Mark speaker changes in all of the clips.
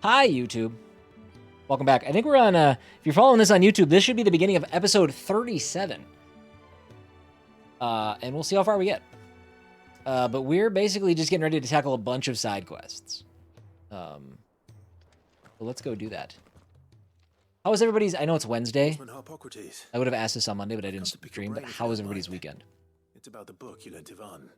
Speaker 1: Hi, YouTube. Welcome back. I think we're on, if you're following this on YouTube, this should be the beginning of episode 37. And we'll see how far we get. But we're basically just getting ready to tackle a bunch of side quests. So let's go do that. How was everybody's, I know it's Wednesday. I would have asked this on Monday, but I didn't stream, but how was everybody's weekend?
Speaker 2: It's about the book you lent Ivan.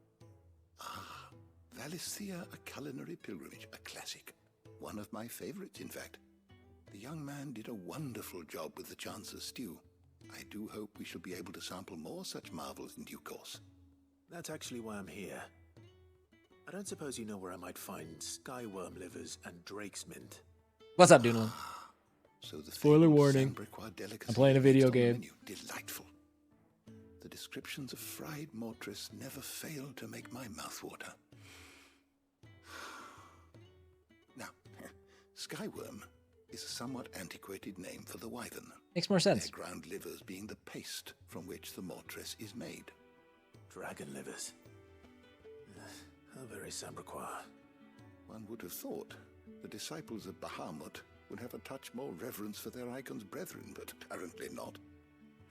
Speaker 3: Ah, Valicia, a culinary pilgrimage, a classic. One of my favorites, in fact. The young man did a wonderful job with the Chance's stew. I do hope we shall be able to sample more such marvels in due course.
Speaker 2: That's actually why I'm here. I don't suppose you know where I might find skyworm livers and drake's mint.
Speaker 1: What's up, Doonlin?
Speaker 3: So the
Speaker 1: Spoiler warning. I'm playing a video game.
Speaker 3: Menu. Delightful. The descriptions of fried mortress never fail to make my mouth water. Now, skyworm is a somewhat antiquated name for the wyvern.
Speaker 1: Makes more sense.
Speaker 3: Their ground livers being the paste from which the mortress is made.
Speaker 2: Dragon livers. How very Sambraquois.
Speaker 3: One would have thought the disciples of Bahamut would have a touch more reverence for their icon's brethren, but apparently not.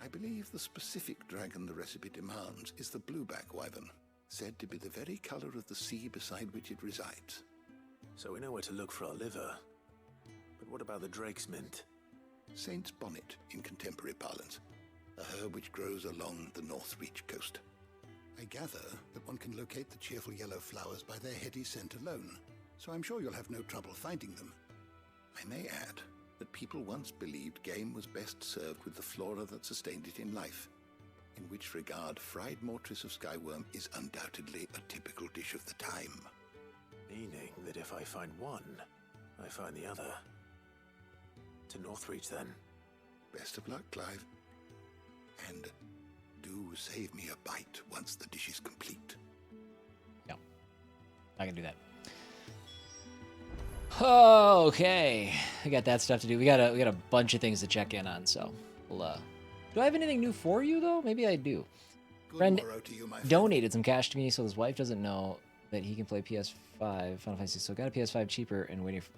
Speaker 3: I believe the specific dragon the recipe demands is the blueback wyvern, said to be the very color of the sea beside which it resides.
Speaker 2: So we know where to look for our liver. But what about the drake's mint?
Speaker 3: Saint's bonnet in contemporary parlance, a herb which grows along the North Reach coast. I gather that one can locate the cheerful yellow flowers by their heady scent alone, so I'm sure you'll have no trouble finding them. I may add that people once believed game was best served with the flora that sustained it in life, in which regard fried mortress of skyworm is undoubtedly a typical dish of the time.
Speaker 2: Meaning that if I find one, I find the other. To Northreach, then.
Speaker 3: Best of luck, Clive. And do save me a bite once the dish is complete.
Speaker 1: No, I can do that. Okay, we got that stuff to do. We got a bunch of things to check in on. So, we'll, do I have anything new for you though? Maybe I do. Friend donated some cash to me, so his wife doesn't know that he can play PS5 Final Fantasy. So got a PS5 cheaper and waiting for.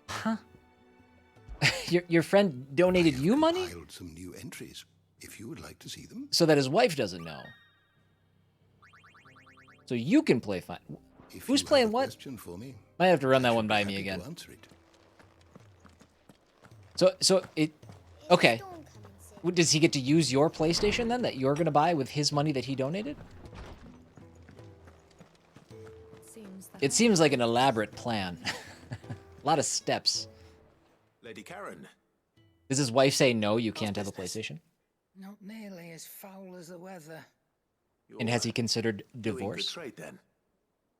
Speaker 1: Huh? your friend donated you money?
Speaker 3: Compiled some new entries, if you would like to see them.
Speaker 1: So that his wife doesn't know. So you can play fine. Who's playing what?
Speaker 3: For me,
Speaker 1: Might have to run that one by me again. So it. Okay. Does he get to use your PlayStation then that you're gonna buy with his money that he donated? It seems like an elaborate plan. A lot of steps.
Speaker 2: Lady Karen.
Speaker 1: Does his wife say no, you can't have a PlayStation?
Speaker 4: Not nearly as foul as the weather.
Speaker 1: And has he considered divorce?
Speaker 2: Doing good trade, then?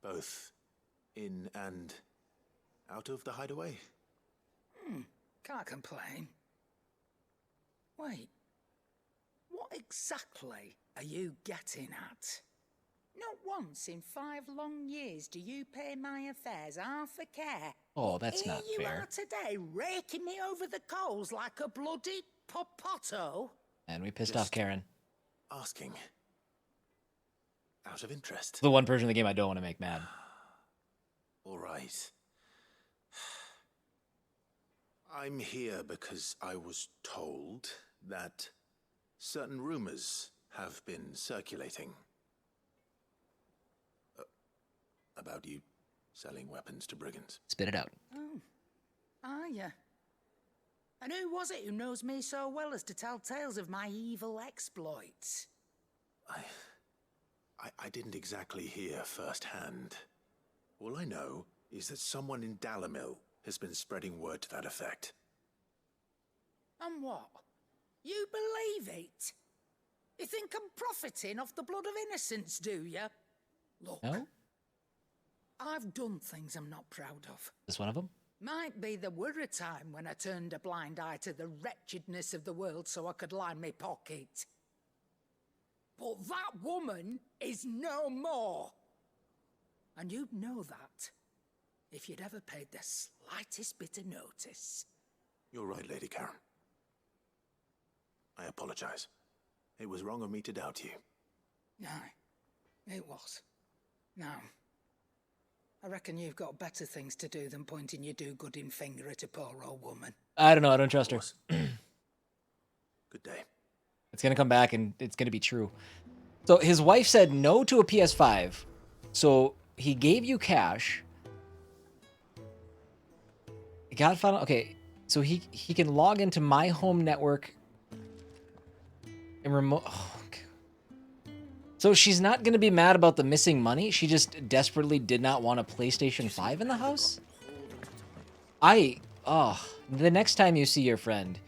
Speaker 2: Both in and out of the hideaway?
Speaker 4: Can't complain. Wait. What exactly are you getting at? Not once in 5 long years do you pay my affairs half a care.
Speaker 1: Oh, that's not
Speaker 4: Here you
Speaker 1: fair.
Speaker 4: are today, raking me over the coals like a bloody popoto.
Speaker 1: And we pissed off Karen.
Speaker 2: Asking. Out of interest.
Speaker 1: The one person in the game I don't want to make mad.
Speaker 2: All right. I'm here because I was told that certain rumors have been circulating. About you selling weapons to brigands.
Speaker 1: Spit it out.
Speaker 4: Oh, are ya? And who was it who knows me so well as to tell tales of my evil exploits?
Speaker 2: I didn't exactly hear firsthand. All I know is that someone in Dalamil has been spreading word to that effect.
Speaker 4: And what? You believe it? You think I'm profiting off the blood of innocents, do you? Look,
Speaker 1: No?
Speaker 4: I've done things I'm not proud of.
Speaker 1: This one of them?
Speaker 4: Might be there were a time when I turned a blind eye to the wretchedness of the world so I could line my pocket. But that woman is no more. And you'd know that if you'd ever paid the slightest bit of notice.
Speaker 2: You're right, Lady Karen. I apologize. It was wrong of me to doubt you.
Speaker 4: Aye, it was. No. I reckon you've got better things to do than pointing your do-gooding finger at a poor old woman.
Speaker 1: I don't know. I don't trust her.
Speaker 2: Good day.
Speaker 1: It's going to come back and it's going to be true. So his wife said no to a PS5. So he gave you cash. Got Final... Okay, so he can log into my home network and remote... Oh, okay. So she's not going to be mad about the missing money? She just desperately did not want a PlayStation 5 in the house? The next time you see your friend,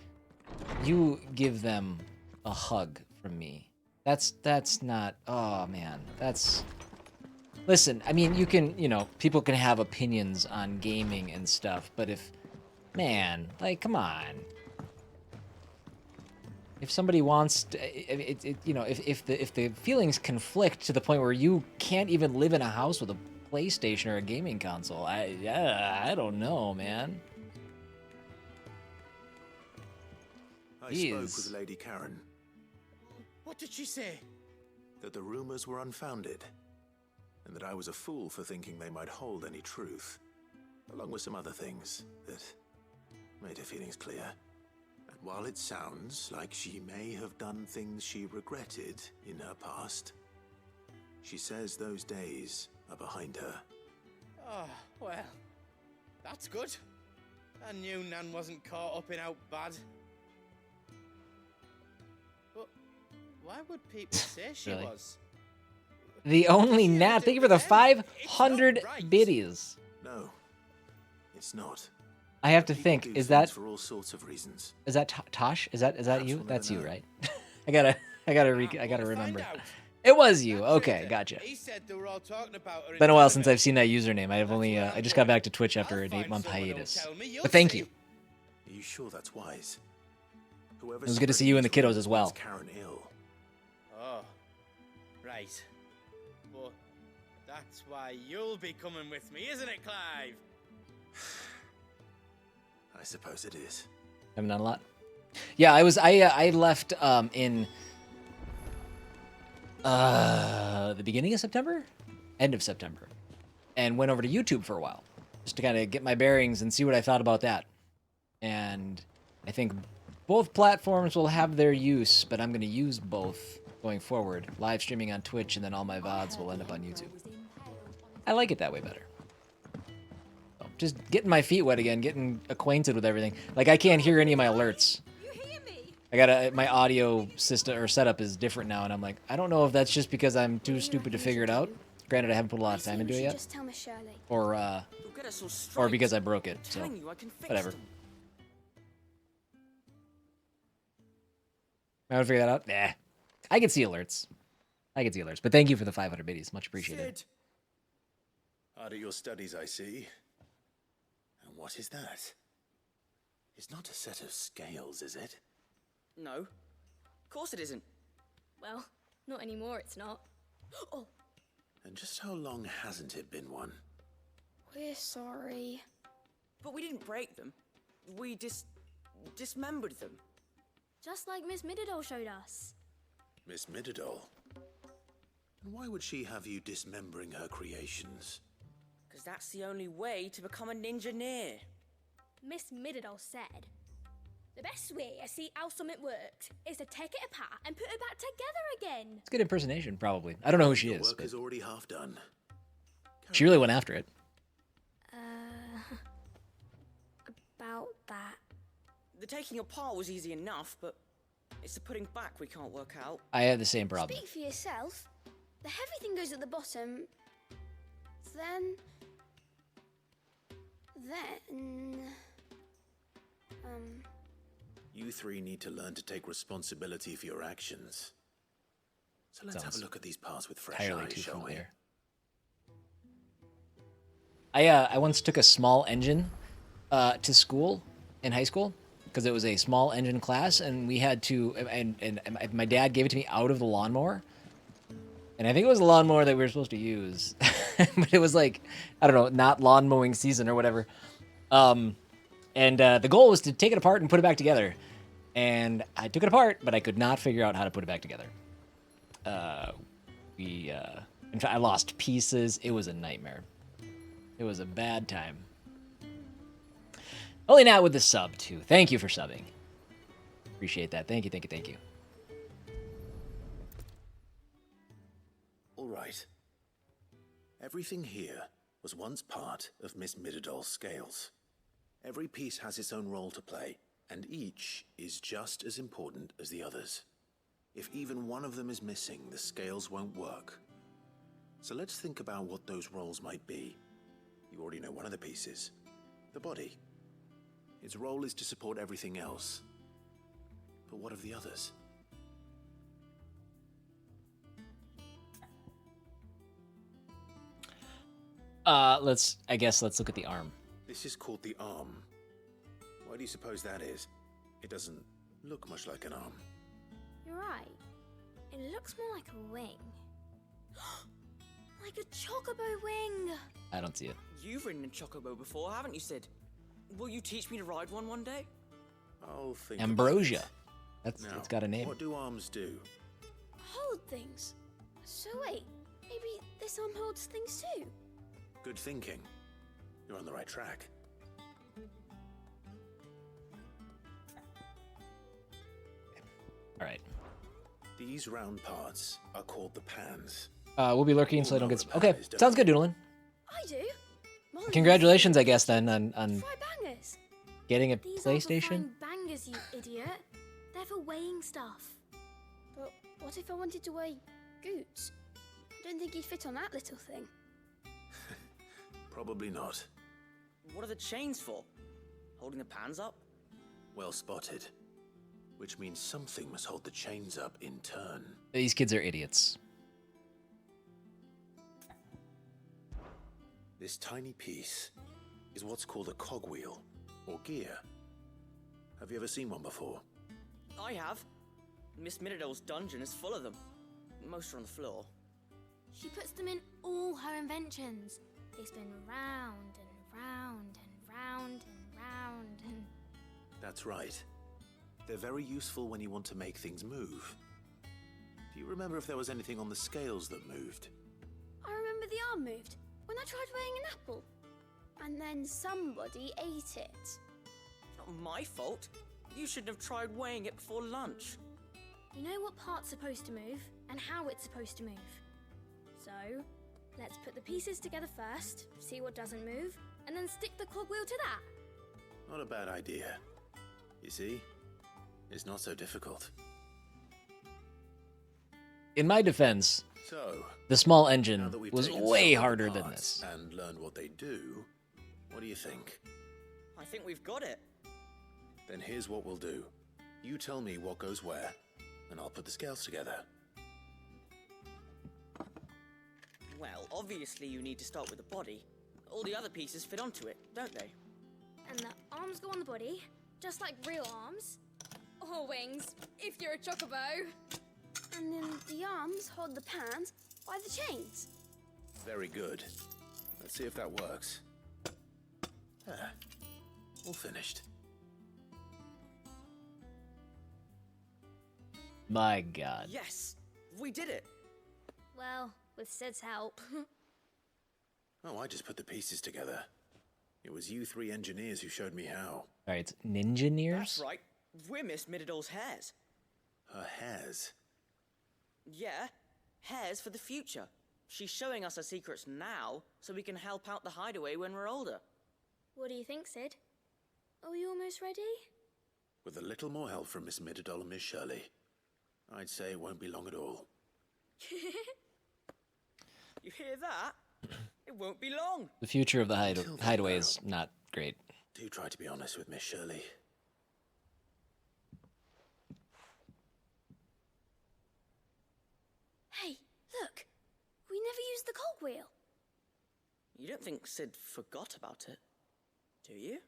Speaker 1: you give them a hug from me. That's not... Oh, man. That's... Listen, I mean, you can, people can have opinions on gaming and stuff, but if... Man, like, come on. If somebody wants to, if the feelings conflict to the point where you can't even live in a house with a PlayStation or a gaming console, I don't know, man.
Speaker 2: I spoke with Lady Karen.
Speaker 5: What did she say?
Speaker 2: That the rumors were unfounded, and that I was a fool for thinking they might hold any truth, along with some other things that made her feelings clear. And while it sounds like she may have done things she regretted in her past, she says those days are behind her.
Speaker 5: Oh, well, that's good. I knew Nan wasn't caught up in out bad. But why would people say she
Speaker 1: Really?
Speaker 5: was?
Speaker 1: The only Nat. Thank you for the 500 biddies.
Speaker 2: No, it's not.
Speaker 1: I have to
Speaker 2: People
Speaker 1: think.
Speaker 2: do
Speaker 1: Is that
Speaker 2: things for all sorts of reasons?
Speaker 1: Tosh? Is that
Speaker 2: Perhaps
Speaker 1: you?
Speaker 2: we'll
Speaker 1: That's
Speaker 2: never
Speaker 1: you,
Speaker 2: know.
Speaker 1: right? I gotta remember. It was you. Okay, gotcha.
Speaker 5: He said they were all talking about her in
Speaker 1: Been a while
Speaker 5: tournament.
Speaker 1: since I've seen that username. I've only I just got back to Twitch after an 8-month hiatus. But thank you.
Speaker 2: Are you sure that's wise? Whoever
Speaker 1: It was good to see you and the kiddos as well.
Speaker 2: Karen ill.
Speaker 5: Oh, right. But that's why you'll be coming with me, isn't it, Clive?
Speaker 2: I suppose it is.
Speaker 1: Haven't done a lot. Yeah, I left in the beginning of September, end of September, and went over to YouTube for a while just to kind of get my bearings and see what I thought about that. And I think both platforms will have their use, but I'm going to use both going forward. Live streaming on Twitch, and then all my VODs will end up on YouTube. I like it that way better. So, just getting my feet wet again, getting acquainted with everything. Like, I can't hear any of my alerts. My audio system or setup is different now, and I'm like, I don't know if that's just because I'm too stupid to figure it out. Granted, I haven't put a lot of time into it yet. Or because I broke it, so whatever. I want to figure that out? Nah. I can see alerts. But thank you for the 500 biddies. Much appreciated.
Speaker 2: Sid. Hard at your studies, I see. And what is that? It's not a set of scales, is it?
Speaker 6: No. Of course it isn't.
Speaker 7: Well, not anymore, it's not. Oh,
Speaker 2: And just how long hasn't it been one?
Speaker 7: we're sorry.
Speaker 6: But we didn't break them. We dismembered them.
Speaker 7: Just like Miss Mididol showed us.
Speaker 2: Miss Mididol? And why would she have you dismembering her creations?
Speaker 6: Because that's the only way to become a ninja-neer.
Speaker 7: Miss Mididol said, the best way to see how something works is to take it apart and put it back together again.
Speaker 1: It's a good impersonation, probably. I don't know who she
Speaker 2: Your
Speaker 1: is,
Speaker 2: work
Speaker 1: but
Speaker 2: is already half done.
Speaker 1: she really went after it.
Speaker 7: About that.
Speaker 6: The taking apart was easy enough, but it's the putting back we can't work out.
Speaker 1: I had the same problem.
Speaker 7: Speak for yourself. The heavy thing goes at the bottom. Then...
Speaker 2: You three need to learn to take responsibility for your actions. So let's have a look at these parts with fresh
Speaker 1: Entirely
Speaker 2: eyes,
Speaker 1: too
Speaker 2: shall we?
Speaker 1: familiar. I once took a small engine to school in high school because it was a small engine class, and we had to and my dad gave it to me out of the lawnmower, and I think it was the lawnmower that we were supposed to use, but it was like, I don't know, not lawn mowing season or whatever. And the goal was to take it apart and put it back together, and I took it apart, but I could not figure out how to put it back together. We In fact, I lost pieces. It was a nightmare. It was a bad time. Only not with the sub, too. Thank you for subbing. Appreciate that. Thank you, thank you, thank you.
Speaker 2: All right. Everything here was once part of Miss Midadol's scales. Every piece has its own role to play, and each is just as important as the others. If even one of them is missing, the scales won't work. So let's think about what those roles might be. You already know one of the pieces, the body. Its role is to support everything else. But what of the others?
Speaker 1: Let's look at the arm.
Speaker 2: This is called the arm. Why do you suppose that is? It doesn't look much like an arm.
Speaker 7: You're right. It looks more like a wing. Like a chocobo wing.
Speaker 1: I don't see it.
Speaker 6: You've ridden a chocobo before, haven't you, Sid? Will you teach me to ride one day?
Speaker 2: I'll think.
Speaker 1: Ambrosia.
Speaker 2: Now,
Speaker 1: It's got a name.
Speaker 2: What do arms do?
Speaker 7: Hold things. So wait, maybe this arm holds things too?
Speaker 2: Good thinking. You're on the right track.
Speaker 1: All right.
Speaker 2: These round parts are called the pans.
Speaker 1: We'll be lurking so I don't get... Okay, sounds good, Doodlin.
Speaker 7: I do. Molly
Speaker 1: Congratulations, I guess, then, on
Speaker 7: fry bangers.
Speaker 1: getting a
Speaker 7: These aren't for
Speaker 1: PlayStation.
Speaker 7: frying bangers, you idiot. They're for weighing stuff. But what if I wanted to weigh goods? I don't think you'd fit on that little thing.
Speaker 2: Probably not.
Speaker 6: What are the chains for? Holding the pans up?
Speaker 2: Well spotted. Which means something must hold the chains up in turn.
Speaker 1: These kids are idiots.
Speaker 2: This tiny piece is what's called a cogwheel, or gear. Have you ever seen one before?
Speaker 6: I have. Miss Midadol's dungeon is full of them. Most are on the floor.
Speaker 7: She puts them in all her inventions. They spin round and round and round and round and...
Speaker 2: That's right. They're very useful when you want to make things move. Do you remember if there was anything on the scales that moved?
Speaker 7: I remember the arm moved when I tried weighing an apple. And then somebody ate it.
Speaker 6: Not my fault. You shouldn't have tried weighing it before lunch.
Speaker 7: You know what part's supposed to move and how it's supposed to move. So, let's put the pieces together first, see what doesn't move, and then stick the cogwheel to that.
Speaker 2: Not a bad idea. You see? It's not so difficult.
Speaker 1: In my defense,
Speaker 2: So,
Speaker 1: the small
Speaker 2: now
Speaker 1: engine
Speaker 2: that we've
Speaker 1: was
Speaker 2: taken
Speaker 1: way
Speaker 2: some of the
Speaker 1: harder than
Speaker 2: parts
Speaker 1: this.
Speaker 2: and learned what they do, what do you think?
Speaker 6: I think we've got it.
Speaker 2: Then here's what we'll do. You tell me what goes where, and I'll put the scales together.
Speaker 6: Well, obviously you need to start with the body. All the other pieces fit onto it, don't they?
Speaker 7: And the arms go on the body, just like real arms. Or wings, if you're a chocobo. And then the arms hold the pans by the chains.
Speaker 2: Very good. Let's see if that works. Ah, all finished.
Speaker 1: My God.
Speaker 6: Yes! We did it!
Speaker 7: Well, with Sid's help.
Speaker 2: Oh, I just put the pieces together. It was you three engineers who showed me how.
Speaker 1: All right, it's Ninja-neers?
Speaker 6: That's right. We're Miss Midadol's hares.
Speaker 2: Her hairs.
Speaker 6: Yeah, hares for the future. She's showing us her secrets now, so we can help out the hideaway when we're older.
Speaker 7: What do you think, Sid? Are we almost ready?
Speaker 2: With a little more help from Miss Midadol and Miss Shirley, I'd say it won't be long at all.
Speaker 6: You hear that? It won't be long.
Speaker 1: The future of the
Speaker 2: Until then,
Speaker 1: hideaway
Speaker 2: though.
Speaker 1: is not great.
Speaker 2: Do try to be honest with Miss Shirley.
Speaker 7: Hey, look! We never used the cogwheel.
Speaker 6: You don't think Sid forgot about it, do you?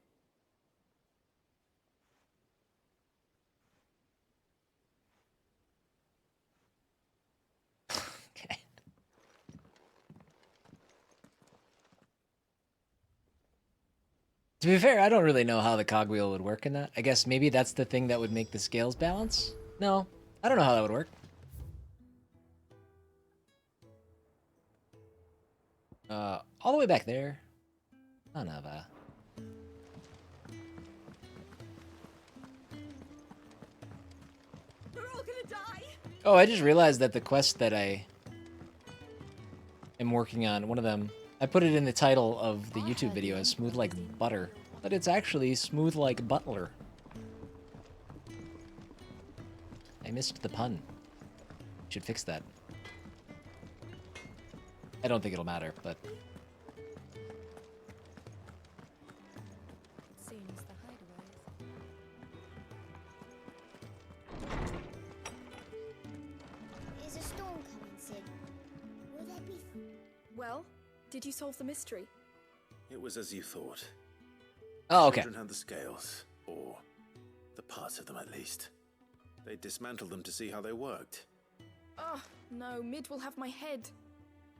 Speaker 1: Okay. To be fair, I don't really know how the cogwheel would work in that. I guess maybe that's the thing that would make the scales balance? No, I don't know how that would work. All the way back there. Son of a...
Speaker 8: We're all gonna die.
Speaker 1: Oh, I just realized that the quest that I am working on, one of them, I put it in the title of the YouTube video as Smooth Like Butter, but it's actually Smooth Like Butler. I missed the pun. Should fix that. I don't think it'll matter, but...
Speaker 8: Soon as the hideaway
Speaker 9: Is a storm coming, Sid? Will there be...
Speaker 8: Well, did you solve the mystery?
Speaker 2: It was as you thought.
Speaker 1: Oh, okay.
Speaker 2: Children had the scales, or the parts of them at least. They dismantled them to see how they worked.
Speaker 8: Oh, no, Mid will have my head.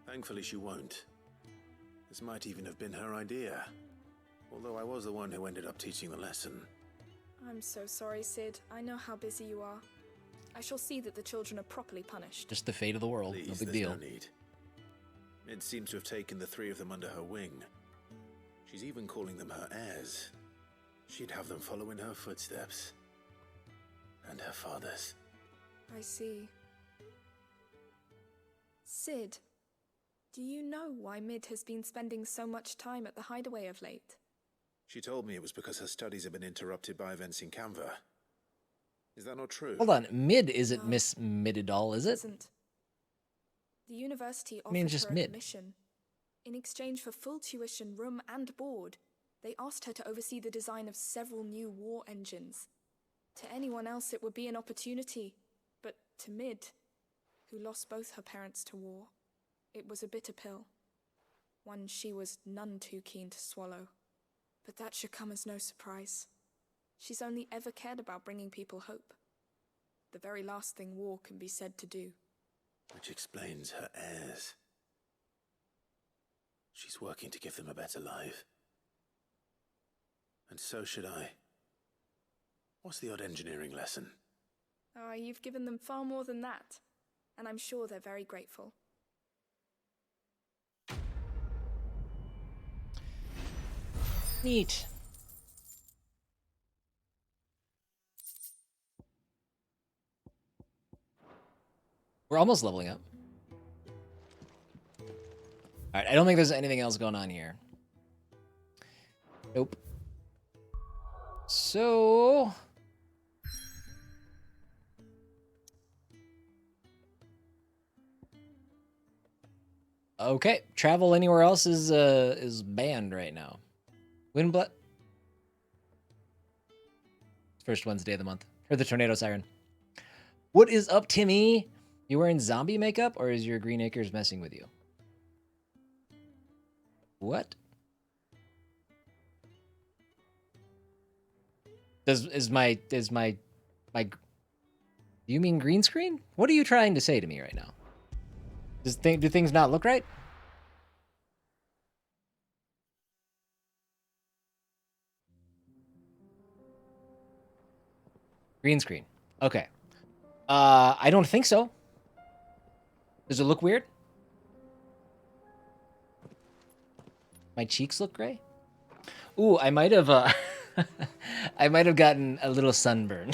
Speaker 2: Thankfully she won't. This might even have been her idea. Although I was the one who ended up teaching the lesson.
Speaker 8: I'm so sorry, Sid. I know how busy you are. I shall see that the children are properly punished.
Speaker 1: Just the fate of the world.
Speaker 2: Please,
Speaker 1: No big
Speaker 2: there's
Speaker 1: deal.
Speaker 2: no need. Mid seems to have taken the three of them under her wing. She's even calling them her heirs. She'd have them follow in her footsteps. And her father's.
Speaker 8: I see. Sid, do you know why Mid has been spending so much time at the hideaway of late?
Speaker 2: She told me it was because her studies have been interrupted by events in Canva. Is that not true?
Speaker 1: Hold on. Mid isn't
Speaker 8: No.
Speaker 1: Miss Mididol, is
Speaker 8: It
Speaker 1: it?
Speaker 8: isn't. The university offered
Speaker 1: mean, just
Speaker 8: her
Speaker 1: Mid.
Speaker 8: admission. In exchange for full tuition, room and board, they asked her to oversee the design of several new war engines. To anyone else it would be an opportunity, but to Mid, who lost both her parents to war, it was a bitter pill. One she was none too keen to swallow. But that should come as no surprise. She's only ever cared about bringing people hope. The very last thing war can be said to do.
Speaker 2: Which explains her heirs. She's working to give them a better life. And so should I. What's the odd engineering lesson?
Speaker 8: Oh, you've given them far more than that, and I'm sure they're very grateful.
Speaker 1: Neat. We're almost leveling up. Alright, I don't think there's anything else going on here. Nope. So... Okay, travel anywhere else is banned right now. Windblood. First Wednesday of the month. Heard the tornado siren. What is up, Timmy? You wearing zombie makeup, or is your Green Acres messing with you? What? Is my do you mean green screen? What are you trying to say to me right now? Do things not look right? Green screen. Okay. I don't think so. Does it look weird? My cheeks look gray? Ooh, I might have I might have gotten a little sunburn.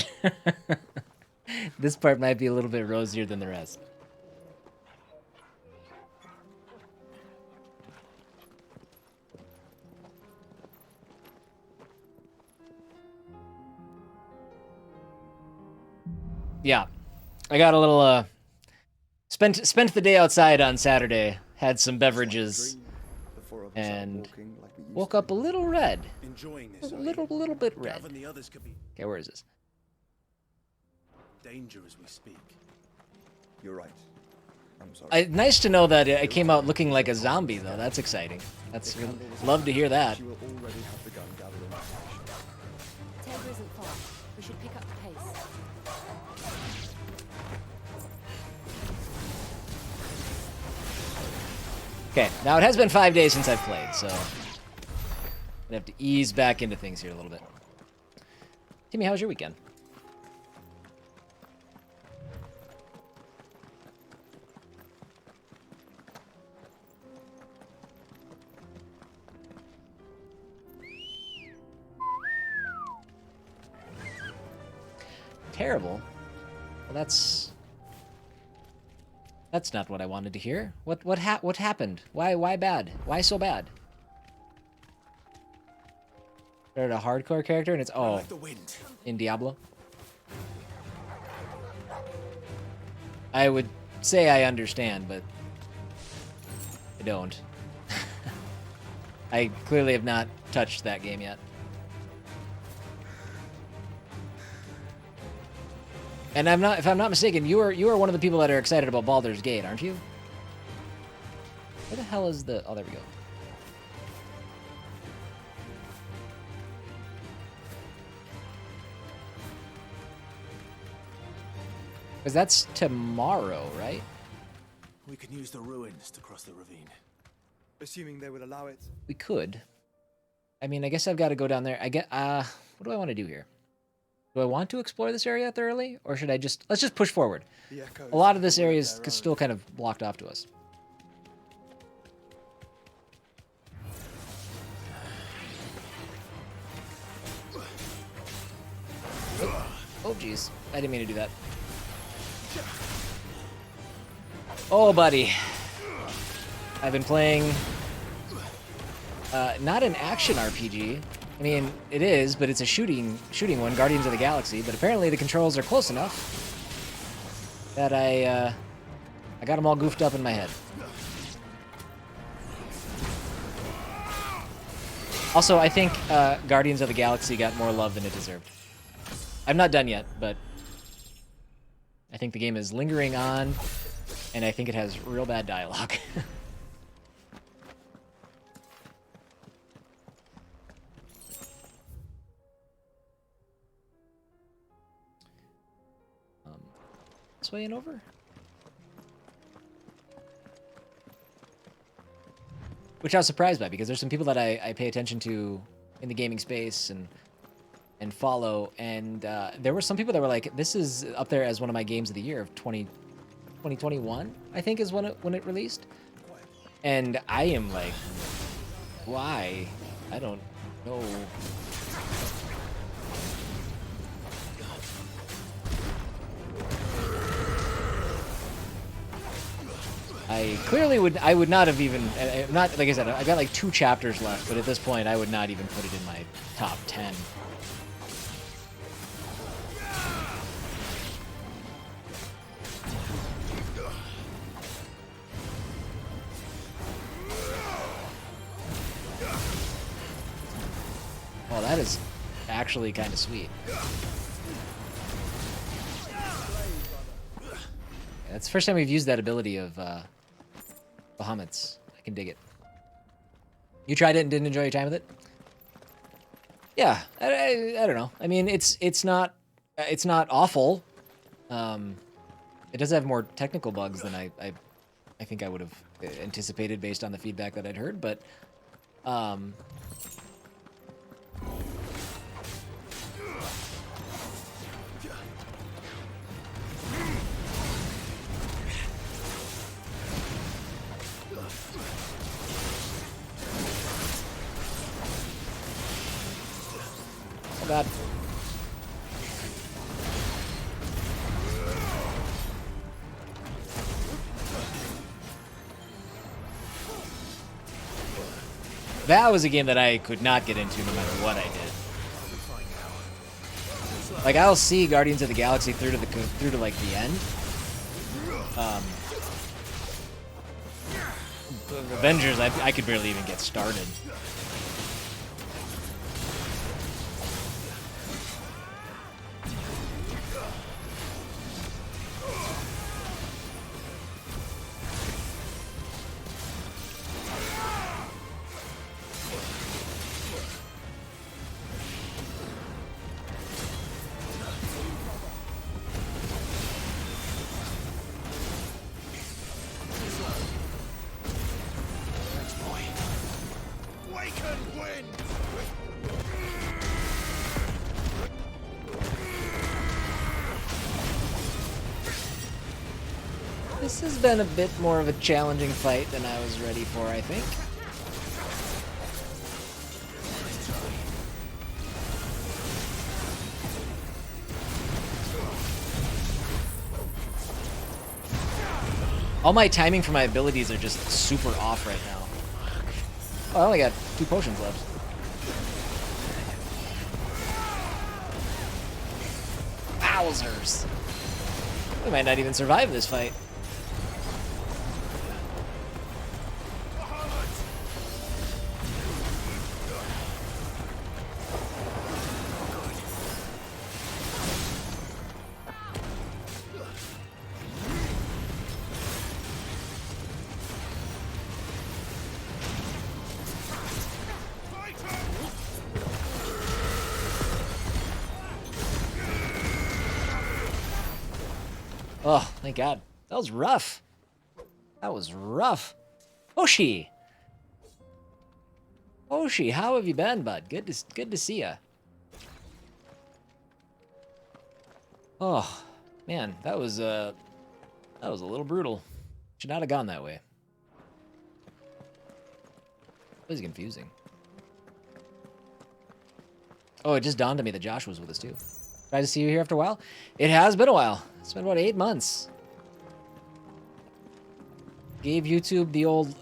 Speaker 1: This part might be a little bit rosier than the rest. Yeah, I got a little, spent the day outside on Saturday, had some beverages, and woke up a little red. A little bit red. Okay, where is this?
Speaker 10: Danger as we speak. You're right. I'm sorry.
Speaker 1: Nice to know that I came out looking like a zombie, though. That's exciting. That's love to hear that.
Speaker 10: She will already have begun gathering information.
Speaker 11: Tabor isn't far. We should pick up the pace.
Speaker 1: Okay, now it has been 5 days since I've played, so I have to ease back into things here a little bit. Timmy, how was your weekend? terrible. Well, that's not what I wanted to hear. What happened? Why bad? Why so bad? Started a hardcore character and it's
Speaker 2: Like the wind.
Speaker 1: in Diablo. I would say I understand, but I don't. I clearly have not touched that game yet. And if I'm not mistaken, you are one of the people that are excited about Baldur's Gate, aren't you? Where the hell is the... Oh, there we go. Because that's tomorrow, right?
Speaker 2: We can use the ruins to cross the ravine.
Speaker 10: Assuming they will allow it.
Speaker 1: We could. I mean, I guess I've got to go down there. What do I want to do here? Do I want to explore this area thoroughly? Or should I let's just push forward. A lot of this area is still kind of blocked off to us. Oh, jeez. I didn't mean to do that. Oh, buddy. I've been playing... not an action RPG. I mean, it is, but it's a shooting one, Guardians of the Galaxy. But apparently the controls are close enough that I got them all goofed up in my head. Also, I think Guardians of the Galaxy got more love than it deserved. I'm not done yet, but I think the game is lingering on, and I think it has real bad dialogue. This way and over? Which I was surprised by, because there's some people that I pay attention to in the gaming space and follow, and there were some people that were like, this is up there as one of my games of the year of 2021, I think is when it released. And I am like, why? I don't know. I clearly would not have even, not, like I said, I got like 2 chapters left, but at this point I would not even put it in my top 10. Oh, that is actually kind of sweet. That's the first time we've used that ability of Bahamut's. I can dig it. You tried it and didn't enjoy your time with it? Yeah, I don't know. I mean, it's not awful. It does have more technical bugs than I think I would have anticipated based on the feedback that I'd heard, but oh god. That was a game that I could not get into no matter what I did. Like, I'll see Guardians of the Galaxy through to like the end. Avengers, I could barely even get started. This has been a bit more of a challenging fight than I was ready for, I think. All my timing for my abilities are just super off right now. Oh, I only got 2 potions left. Wowzers. We might not even survive this fight. Oh, thank God. That was rough. That was rough. Hoshi! Hoshi, how have you been, bud? Good to see ya. Oh, man, that was a little brutal. Should not have gone that way. It was confusing. Oh, it just dawned on me that Josh was with us too. Glad to see you here after a while. It has been a while. It's been about 8 months. Gave YouTube the old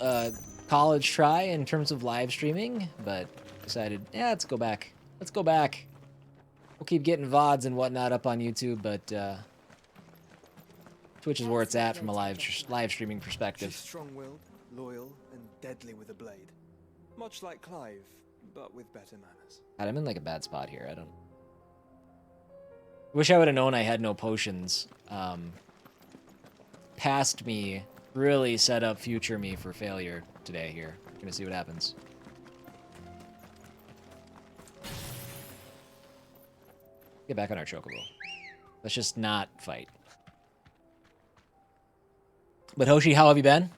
Speaker 1: college try in terms of live streaming, but decided, yeah, let's go back. Let's go back. We'll keep getting VODs and whatnot up on YouTube, but Twitch is where it's at from a live streaming perspective.
Speaker 10: She's strong-willed, loyal, and deadly with a blade. Much like Clive, but with better manners.
Speaker 1: God, I'm in like a bad spot here. I don't... Wish I would have known I had no potions. Past me really set up future me for failure today here. Gonna see what happens. Get back on our chocobo. Let's just not fight. But Hoshi, how have you been?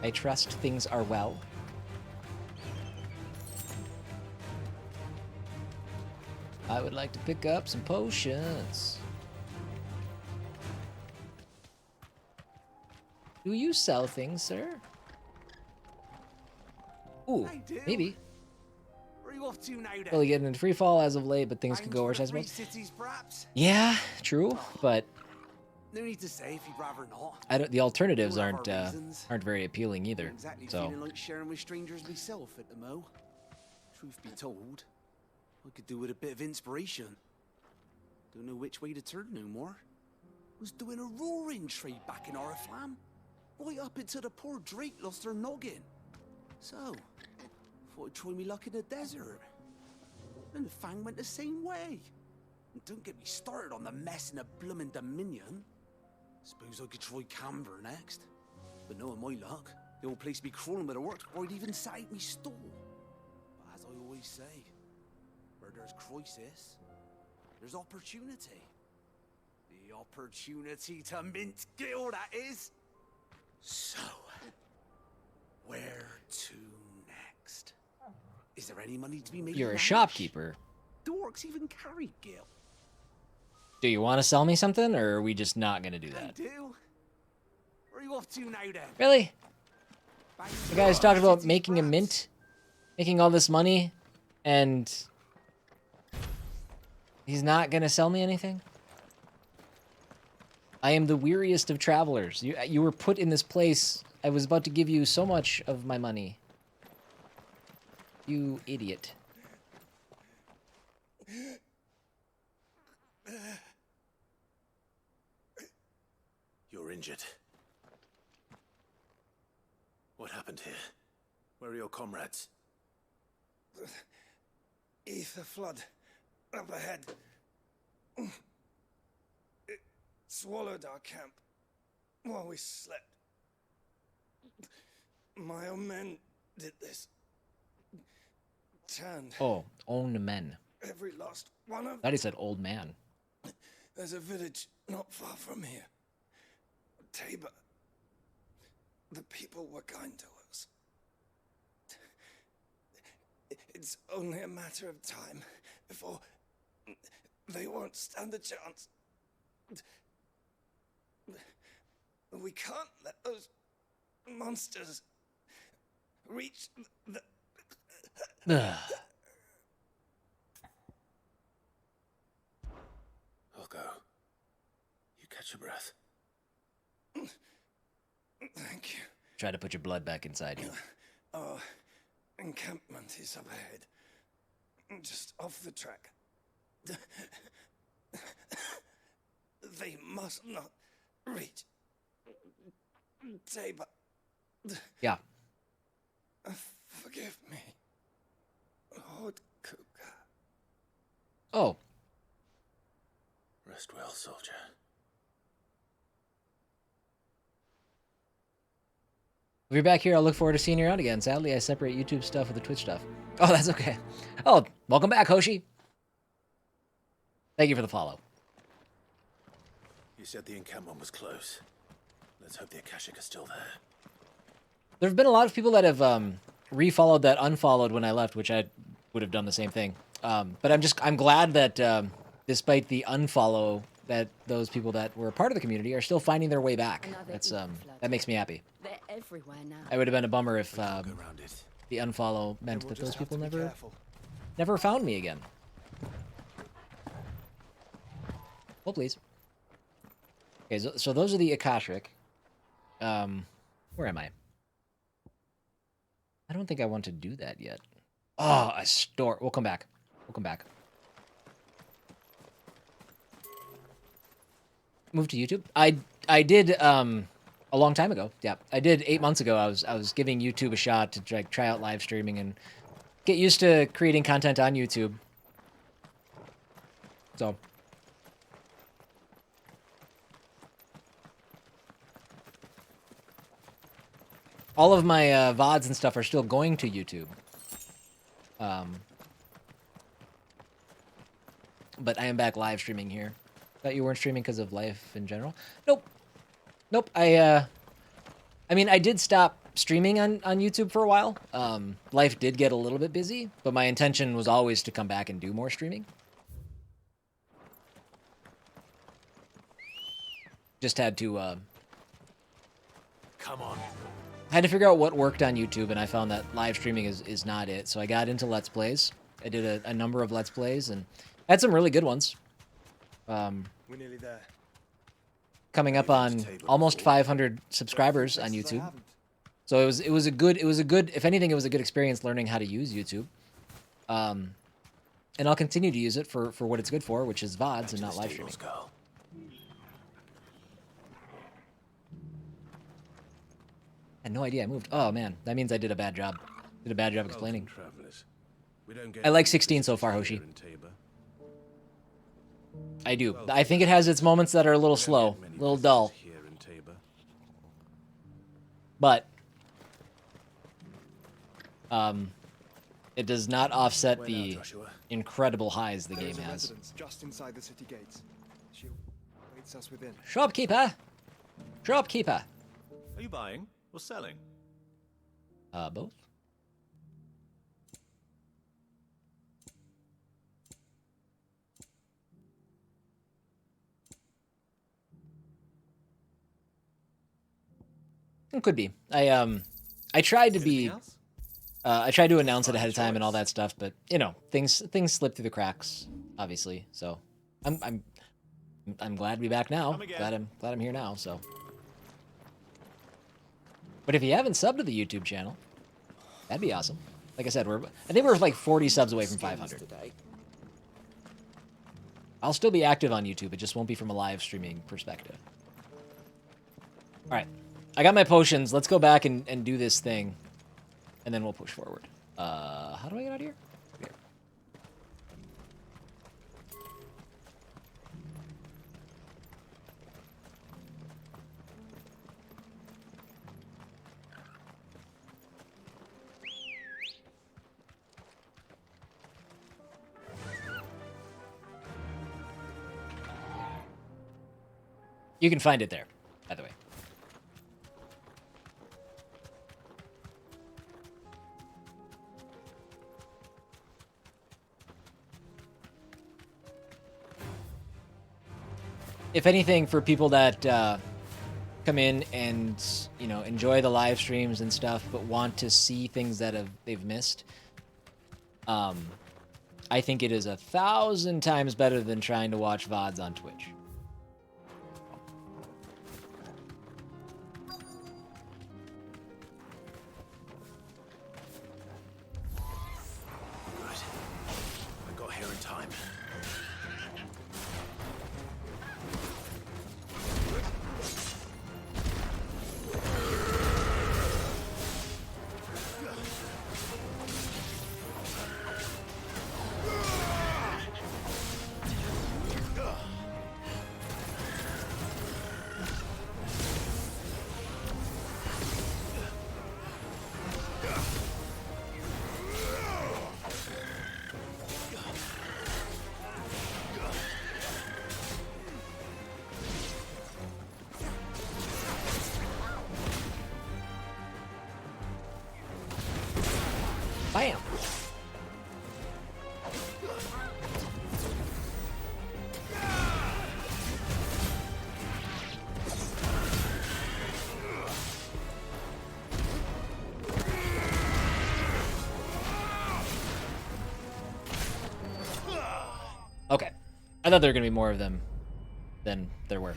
Speaker 1: I trust things are well. I would like to pick up some potions. Do you sell things, sir? Ooh, maybe.
Speaker 12: Where are you off to now, then?
Speaker 1: Really getting into free fall as of late, but things could go worse, I suppose. Yeah, true, but
Speaker 12: no need to say if you'd rather not.
Speaker 1: I don't. The alternatives aren't very appealing either.
Speaker 12: Exactly
Speaker 1: so.
Speaker 12: Feeling like sharing with strangers myself at the mo. Truth be told, I could do with a bit of inspiration. Don't know which way to turn no more. Was doing a roaring trade back in Oriflamme, right up until the poor Drake lost her noggin. So, thought I'd try me luck in the desert. And the Fang went the same way. And don't get me started on the mess in the bloomin' Dominion. Suppose I could try Camber next. But knowing my luck, the old place be crawling with the work before I'd even sat out me stall. But as I always say, where there's crisis, there's opportunity. The opportunity to mint gil, that is. So, where to next? Is there any money to be made?
Speaker 1: You're a shopkeeper.
Speaker 12: Do orcs even carry gil?
Speaker 1: Do you want to sell me something, or are we just not going to do that?
Speaker 12: I do. Where are you off to now, then?
Speaker 1: Really? The guy's talking about making a mint, making all this money, and he's not going to sell me anything? I am the weariest of travelers. You were put in this place. I was about to give you so much of my money. You idiot.
Speaker 2: You're injured. What happened here? Where are your comrades?
Speaker 13: Aether flood. Up ahead. It swallowed our camp while we slept. My own men did this. Turned.
Speaker 1: Oh, own men.
Speaker 13: Every last one of
Speaker 1: I thought he said old man.
Speaker 13: There's a village not far from here. Tabor. The people were kind to us. It's only a matter of time before they won't stand a chance. We can't let those monsters reach the...
Speaker 2: I'll go. Catch your breath.
Speaker 13: Thank you.
Speaker 1: Try to put your blood back inside you.
Speaker 13: Our encampment is up ahead. Just off the track. They must not reach. Tabor.
Speaker 1: Yeah.
Speaker 13: Forgive me. Lord Cougar.
Speaker 1: Oh.
Speaker 2: Rest well, soldier.
Speaker 1: If you're back here, I'll look forward to seeing you around again. Sadly, I separate YouTube stuff with the Twitch stuff. Oh, that's okay. Oh, welcome back, Hoshi. Thank you for the follow.
Speaker 2: You said the encampment was close. Let's hope the Akashic are still there.
Speaker 1: There have been a lot of people that have refollowed that unfollowed when I left, which I would have done the same thing. But I'm glad that despite the unfollow, that those people that were a part of the community are still finding their way back. That's that makes me happy.
Speaker 11: They're everywhere now.
Speaker 1: It would have been a bummer if the unfollow meant that those people never found me again. Oh, please. Okay, so those are the Akashic. Where am I? I don't think I want to do that yet. Oh, a store. We'll come back. We'll come back. Move to YouTube. I did a long time ago. Yeah, I did 8 months ago. I was giving YouTube a shot to try out live streaming and get used to creating content on YouTube. So. All of my VODs and stuff are still going to YouTube. But I am back live streaming here. Thought you weren't streaming because of life in general? Nope. Nope. I mean, I did stop streaming on YouTube for a while. Life did get a little bit busy, but my intention was always to come back and do more streaming. Just had to,
Speaker 2: Come on.
Speaker 1: I had to figure out what worked on YouTube, and I found that live streaming is not it. So I got into Let's Plays. I did a number of Let's Plays, and had some really good ones.
Speaker 10: We're nearly there.
Speaker 1: Coming up on almost 500 subscribers on YouTube. So it was a good, if anything, it was a good experience learning how to use YouTube. And I'll continue to use it for what it's good for, which is VODs and not live streaming. I had no idea I moved. Oh man, that means I did a bad job. Did a bad job explaining. I like 16 so far, Hoshi. I do. I think it has its moments that are a little slow, a little dull. But it does not offset the incredible highs the game has.
Speaker 10: Just inside the city gates. She waits us within.
Speaker 1: Shopkeeper! Shopkeeper!
Speaker 14: Are you buying or selling?
Speaker 1: Both. It could be. I tried to be. I tried to announce it ahead of time and all that stuff, but you know, things slip through the cracks, obviously. So, I'm glad to be back now. Glad I'm here now. So, but if you haven't subbed to the YouTube channel, that'd be awesome. Like I said, I think we're like 40 subs away from 500. I'll still be active on YouTube. It just won't be from a live streaming perspective. All right. I got my potions. Let's go back and do this thing, and then we'll push forward. How do I get out of here? Here. You can find it there, by the way. If anything, for people that come in and, you know, enjoy the live streams and stuff, but want to see things that they've missed, I think it is 1,000 times better than trying to watch VODs on Twitch. Bam! Okay. I thought there were going to be more of them than there were.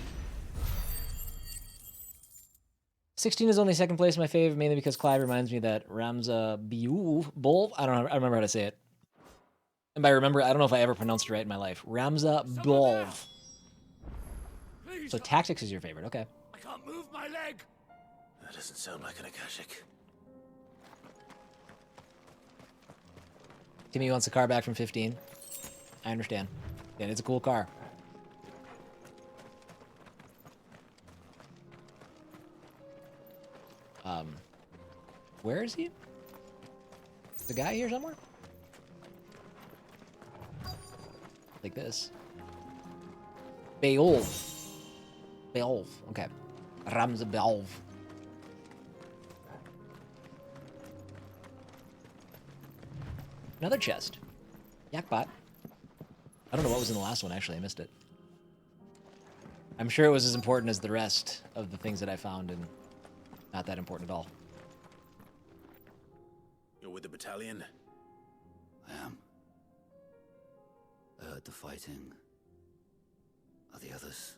Speaker 1: 16 is only second place in my fave, mainly because Clive reminds me that Ramza Bol. I don't know. I remember how to say it. And by remember, I don't know if I ever pronounced it right in my life. Ramza Bolv. So tactics is your favorite. Okay.
Speaker 13: I can't move my leg.
Speaker 2: That doesn't sound like an Akashic.
Speaker 1: Timmy wants the car back from 15. I understand. Yeah, it's a cool car. Where is he? The guy here somewhere? Like this. Beolv. Beolv. Okay. Ramza Beolv. Another chest. Yakbot. I don't know what was in the last one, actually. I missed it. I'm sure it was as important as the rest of the things that I found, and not that important at all.
Speaker 2: You're with the battalion?
Speaker 15: I am. I heard the fighting. Are the others?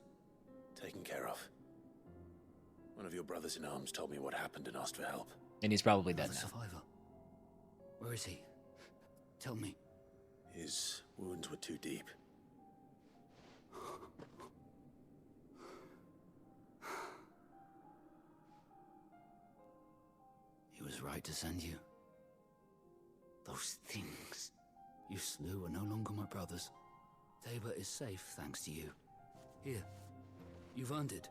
Speaker 2: Taken care of. One of your brothers in arms told me what happened and asked for help.
Speaker 1: And he's probably dead now.
Speaker 15: Survivor. Where is he? Tell me.
Speaker 2: His wounds were too deep.
Speaker 15: He was right to send you. Those things you slew are no longer my brothers. Tabor is safe thanks to you. Here, you've earned it.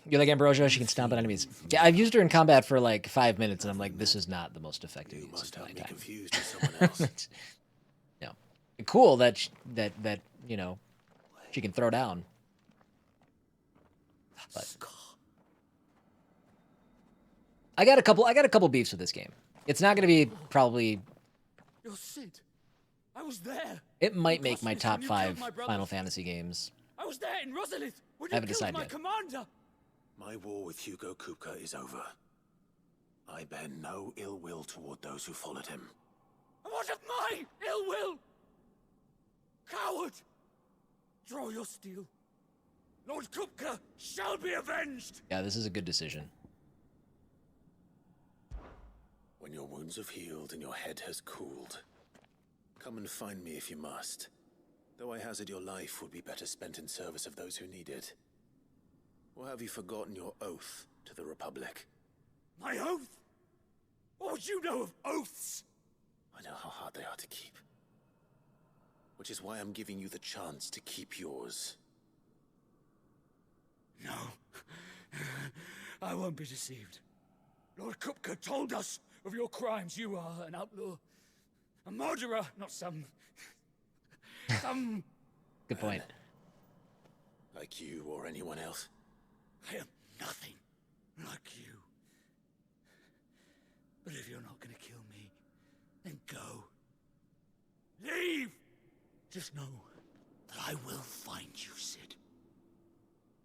Speaker 1: You like Ambrosia? She can stomp on enemies. Yeah, I've used her in combat for like 5 minutes, and I'm like, this is not the most effective use of my time.
Speaker 2: Confused with someone else.
Speaker 1: No, cool that that you know she can throw down. But I got a couple beefs with this game. It's not going to be probably.
Speaker 13: You're Sid. I was there.
Speaker 1: It might make my top 5 Final Fantasy games.
Speaker 13: I was there in Rosalith when
Speaker 1: I haven't
Speaker 13: you killed
Speaker 1: decided
Speaker 13: my
Speaker 1: yet.
Speaker 13: commander.
Speaker 2: My war with Hugo Kupka is over. I bear no ill will toward those who followed him.
Speaker 13: And what of my ill will? Coward! Draw your steel. Lord Kupka shall be avenged!
Speaker 1: Yeah, this is a good decision.
Speaker 2: When your wounds have healed and your head has cooled, come and find me if you must. Though I hazard your life would be better spent in service of those who need it. Or have you forgotten your oath to the Republic?
Speaker 13: My oath? What would you know of oaths?
Speaker 2: I know how hard they are to keep. Which is why I'm giving you the chance to keep yours.
Speaker 13: No. I won't be deceived. Lord Kupka told us of your crimes. You are an outlaw. A murderer, not some...
Speaker 1: Good point.
Speaker 2: Like you or anyone else?
Speaker 13: I am nothing like you. But if you're not gonna kill me, then go. Leave! Just know that I will find you, Sid.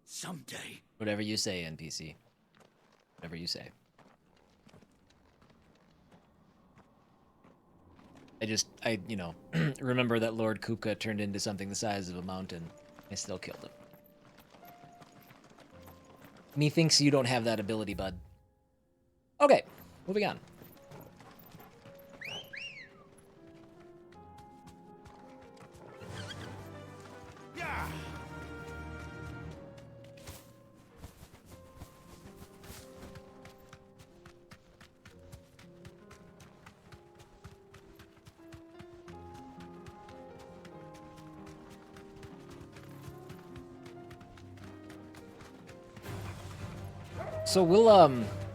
Speaker 13: Someday.
Speaker 1: Whatever you say, NPC. Whatever you say. I you know, remember that Lord Kupka turned into something the size of a mountain. I still killed him. Methinks you don't have that ability, bud. Okay, moving on. So we'll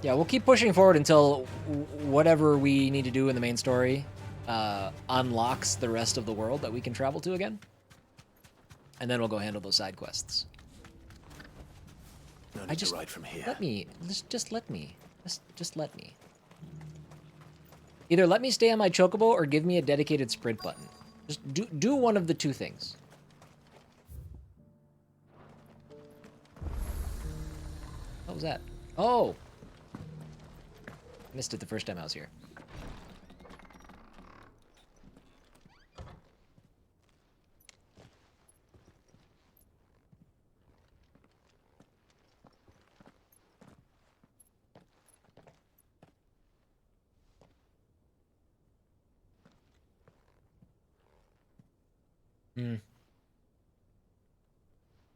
Speaker 1: yeah, we'll keep pushing forward until whatever we need to do in the main story unlocks the rest of the world that we can travel to again. And then we'll go handle those side quests.
Speaker 2: No need to ride from here.
Speaker 1: Let me. Just let me. Just let me. Either let me stay on my chocobo or give me a dedicated sprint button. Just do one of the two things. What was that? Oh! Missed it the first time I was here.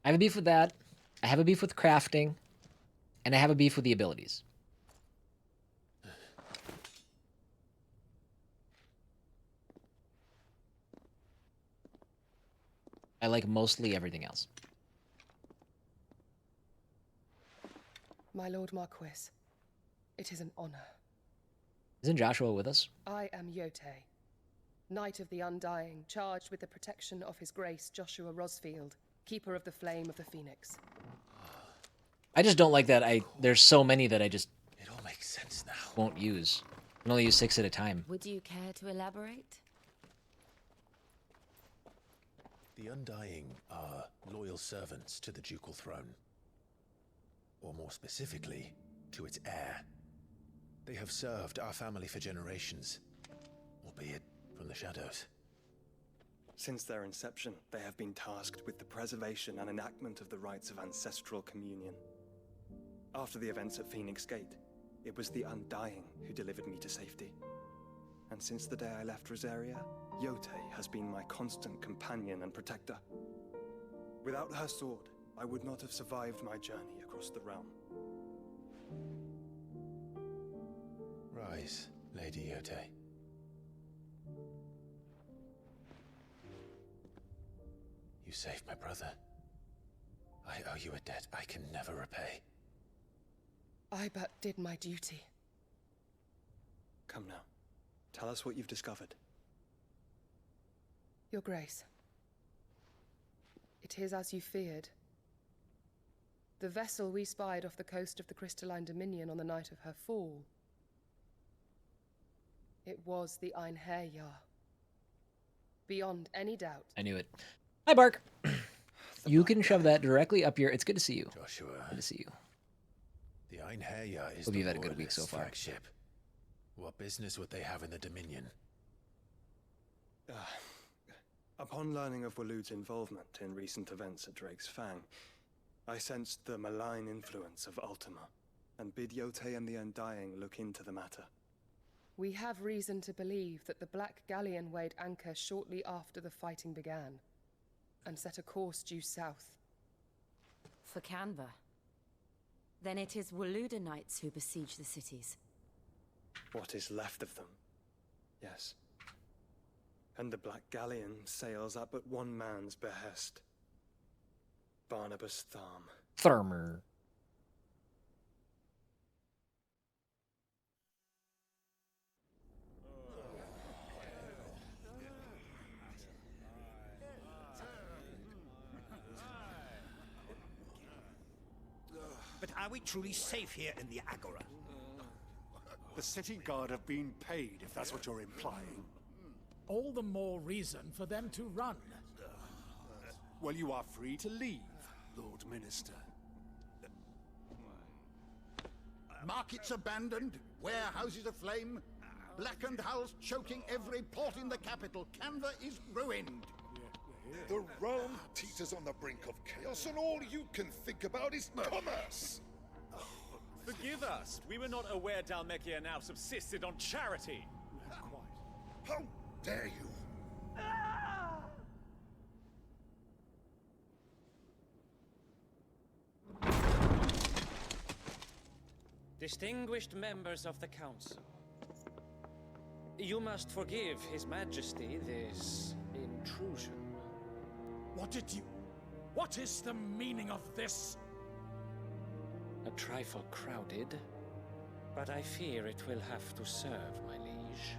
Speaker 1: I have a beef with that. I have a beef with crafting. And I have a beef with the abilities. I like mostly everything else.
Speaker 16: My Lord Marquis, it is an honor.
Speaker 1: Isn't Joshua with us?
Speaker 16: I am Yotei, Knight of the Undying, charged with the protection of His Grace Joshua Rosfield, Keeper of the Flame of the Phoenix.
Speaker 1: I just don't like that there's so many that I just
Speaker 2: It all makes sense now.
Speaker 1: won't use. I can only use 6 at a time.
Speaker 11: Would you care to elaborate?
Speaker 2: The Undying are loyal servants to the ducal throne. Or more specifically, to its heir. They have served our family for generations, albeit from the shadows.
Speaker 10: Since their inception, they have been tasked with the preservation and enactment of the rites of ancestral communion. After the events at Phoenix Gate, it was the Undying who delivered me to safety. And since the day I left Rosaria, Yotei has been my constant companion and protector. Without her sword, I would not have survived my journey across the realm.
Speaker 2: Rise, Lady Yotei. You saved my brother. I owe you a debt I can never repay.
Speaker 16: I but did my duty.
Speaker 10: Come now. Tell us what you've discovered.
Speaker 16: Your Grace. It is as you feared. The vessel we spied off the coast of the Crystalline Dominion on the night of her fall. It was the Einherjar. Beyond any doubt.
Speaker 1: I knew it. Hi, Bark. You can shove that directly up your... It's good to see you.
Speaker 2: Joshua.
Speaker 1: Good to see you.
Speaker 2: The Einherjar is
Speaker 1: Hope
Speaker 2: the
Speaker 1: you've had a good week so
Speaker 2: Loyalist
Speaker 1: far.
Speaker 2: flagship. What business would they have in the Dominion?
Speaker 10: Upon learning of Waloed's involvement in recent events at Drake's Fang, I sensed the malign influence of Ultima, and bid Yotei and the Undying look into the matter.
Speaker 16: We have reason to believe that the Black Galleon weighed anchor shortly after the fighting began, and set a course due south.
Speaker 11: For Canva. Then it is Waloed Knights who besiege the cities.
Speaker 10: What is left of them? Yes. And the Black Galleon sails at but one man's behest. Barnabas Tharm.
Speaker 1: Thermer.
Speaker 17: But are we truly safe here in the Agora?
Speaker 18: The city guard have been paid, if that's what you're implying.
Speaker 19: All the more reason for them to run.
Speaker 18: Well, you are free to leave, Lord Minister.
Speaker 3: Markets abandoned, warehouses aflame, blackened hulls choking every port in the capital. Canva is ruined.
Speaker 20: The realm teeters on the brink of chaos, and all you can think about is commerce!
Speaker 21: Forgive us. We were not aware Dhalmekia now subsisted on charity.
Speaker 20: How dare you?
Speaker 22: Distinguished members of the Council, you must forgive His Majesty this intrusion.
Speaker 19: What is the meaning of this?
Speaker 22: A trifle crowded, but I fear it will have to serve, my liege.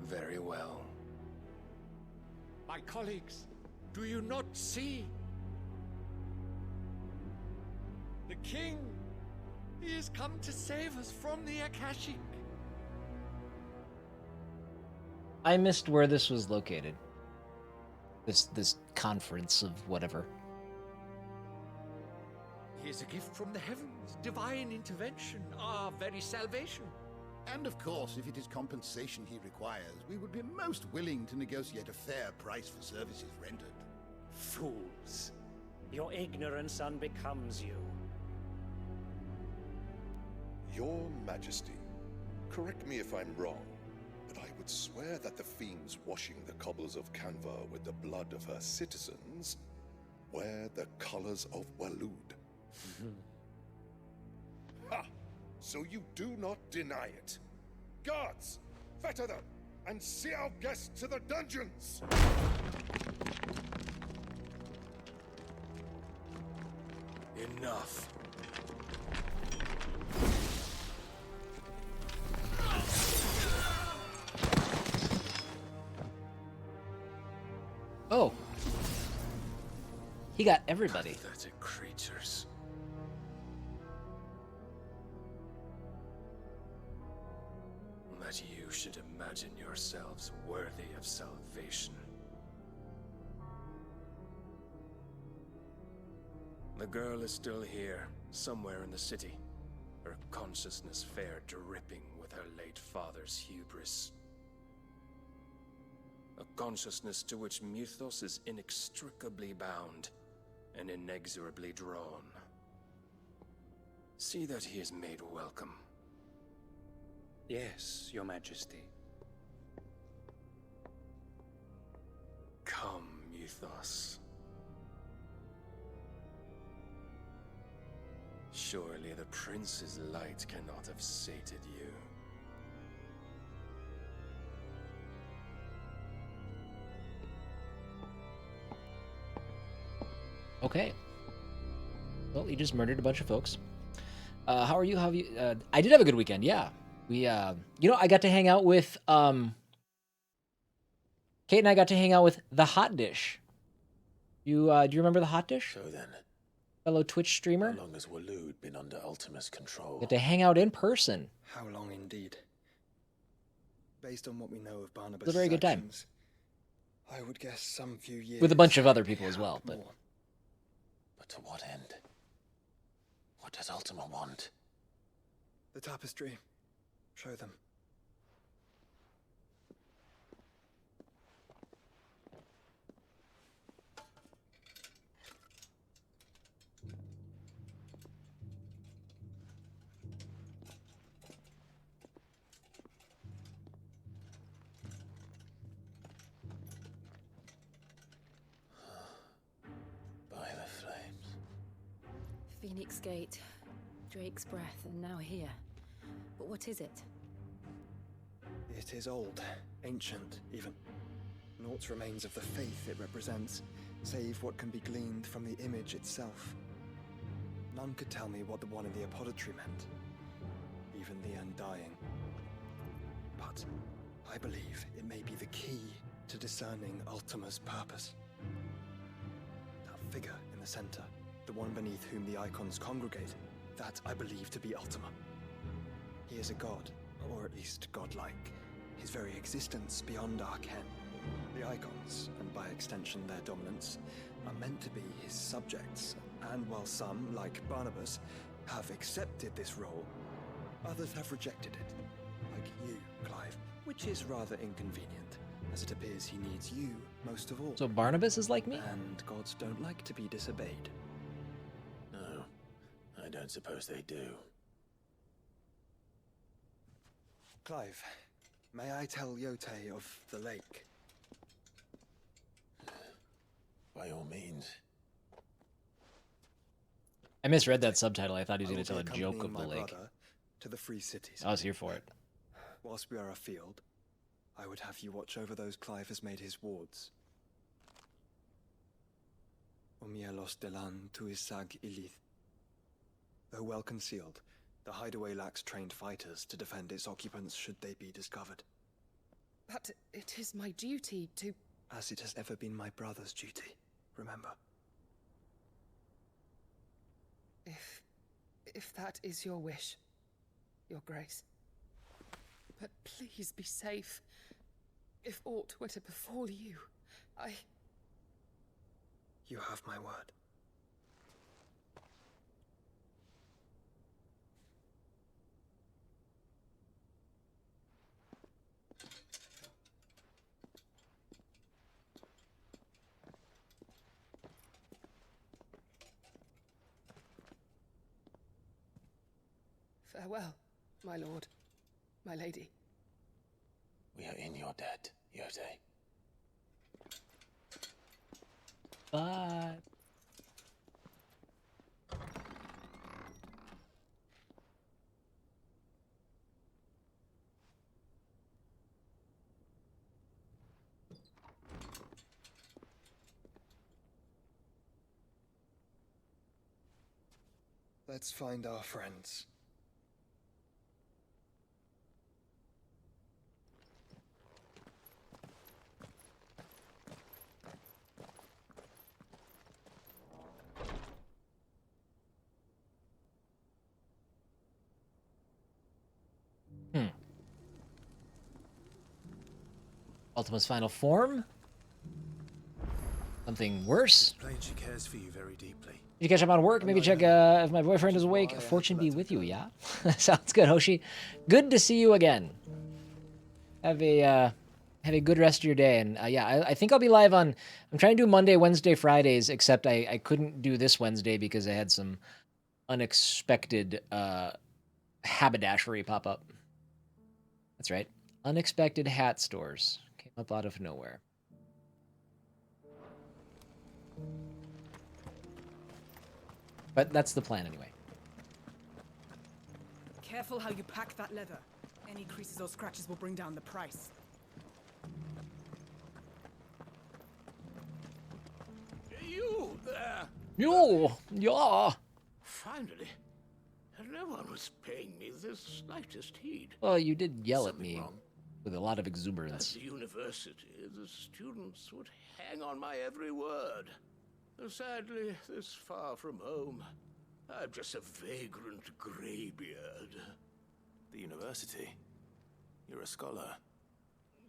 Speaker 4: Very well.
Speaker 19: My colleagues, do you not see? The king! He has come to save us from the Akashic.
Speaker 1: I missed where this was located. This conference of whatever.
Speaker 19: He is a gift from the heavens, divine intervention, our very salvation.
Speaker 3: And of course, if it is compensation he requires, we would be most willing to negotiate a fair price for services rendered.
Speaker 22: Fools. Your ignorance unbecomes you.
Speaker 20: Your Majesty, correct me if I'm wrong, but I would swear that the fiends washing the cobbles of Canva with the blood of her citizens wear the colors of Waloed. Ha! So you do not deny it. Guards, fetter them, and see our guests to the dungeons!
Speaker 4: Enough.
Speaker 1: Oh. He got everybody.
Speaker 4: Pathetic creatures. That you should imagine yourselves worthy of salvation. The girl is still here, somewhere in the city. Her consciousness fair dripping with her late father's hubris. A consciousness to which Mythos is inextricably bound and inexorably drawn. See that he is made welcome.
Speaker 22: Yes, Your Majesty.
Speaker 4: Come, Mythos. Surely the prince's light cannot have sated you.
Speaker 1: Okay. Well, you just murdered a bunch of folks. How are you? How have you? I did have a good weekend. Yeah, we. You know, I got to hang out with. Kate and I got to hang out with the Hot Dish. You do you remember the Hot Dish?
Speaker 2: So then,
Speaker 1: fellow Twitch streamer.
Speaker 2: how long has Waloed been under Ultima's control?
Speaker 1: Got to hang out in person.
Speaker 10: How long indeed? Based on what we know of Barnabas'
Speaker 1: It was a very good time.
Speaker 10: actions, I would guess some few years.
Speaker 1: With a bunch of other people as well, but.
Speaker 10: more.
Speaker 2: But to what end? What does Ultima want?
Speaker 10: The tapestry. Show them.
Speaker 2: By the flames.
Speaker 11: Phoenix Gate, Drake's Breath, and now here. But what is it?
Speaker 10: It is old, ancient, even. Naught remains of the faith it represents, save what can be gleaned from the image itself. None could tell me what the one in the apothecary meant, even the Undying. But I believe it may be the key to discerning Ultima's purpose. That figure in the center, the one beneath whom the icons congregate, that I believe to be Ultima. He is a god, or at least godlike, his very existence beyond our ken. The icons, and by extension their dominance, are meant to be his subjects, and while some, like Barnabas, have accepted this role, others have rejected it, like you, Clive, which is rather inconvenient, as it appears he needs you most of all.
Speaker 1: So Barnabas is like me?
Speaker 10: And gods don't like to be disobeyed.
Speaker 2: No, I don't suppose they do.
Speaker 10: Clive, may I tell Yote of the lake?
Speaker 2: By all means.
Speaker 1: I misread that subtitle. I thought he was
Speaker 10: I
Speaker 1: going to
Speaker 10: will
Speaker 1: tell
Speaker 10: be
Speaker 1: a joke of
Speaker 10: accompanying
Speaker 1: the
Speaker 10: my
Speaker 1: lake.
Speaker 10: brother to the Free Cities.
Speaker 1: I was here for it.
Speaker 10: Whilst we are afield, I would have you watch over those Clive has made his wards. Omielos delan tuisag ilith. Though well concealed, the hideaway lacks trained fighters to defend its occupants should they be discovered.
Speaker 16: But it is my duty to...
Speaker 10: As it has ever been my brother's duty, remember.
Speaker 16: If that is your wish, Your Grace. But please be safe. If aught were to befall you,
Speaker 10: You have my word.
Speaker 16: Farewell, my lord, my lady.
Speaker 2: We are in your debt, Yode.
Speaker 1: Bye.
Speaker 10: Let's find our friends.
Speaker 1: Ultima's final form? Something worse?
Speaker 2: Plain she cares for you very deeply.
Speaker 1: Did you catch up on work? Maybe check if my boyfriend is awake. Fortune be with you, yeah? Sounds good, Hoshi. Good to see you again. Have a good rest of your day. And yeah, I think I'll be live on... I'm trying to do Monday, Wednesday, Fridays, except I couldn't do this Wednesday because I had some unexpected haberdashery pop up. That's right. Unexpected hat stores. Came up out of nowhere. But that's the plan anyway.
Speaker 5: Careful how you pack that leather. Any creases or scratches will bring down the price.
Speaker 19: You there!
Speaker 1: Yo! Yeah!
Speaker 19: Finally. No one was paying me the slightest heed.
Speaker 1: Well, you did yell at me with a lot of
Speaker 19: At
Speaker 1: exuberance.
Speaker 19: the university, the students would hang on my every word. Sadly, this far from home, I'm just a vagrant greybeard.
Speaker 2: The university? You're a scholar.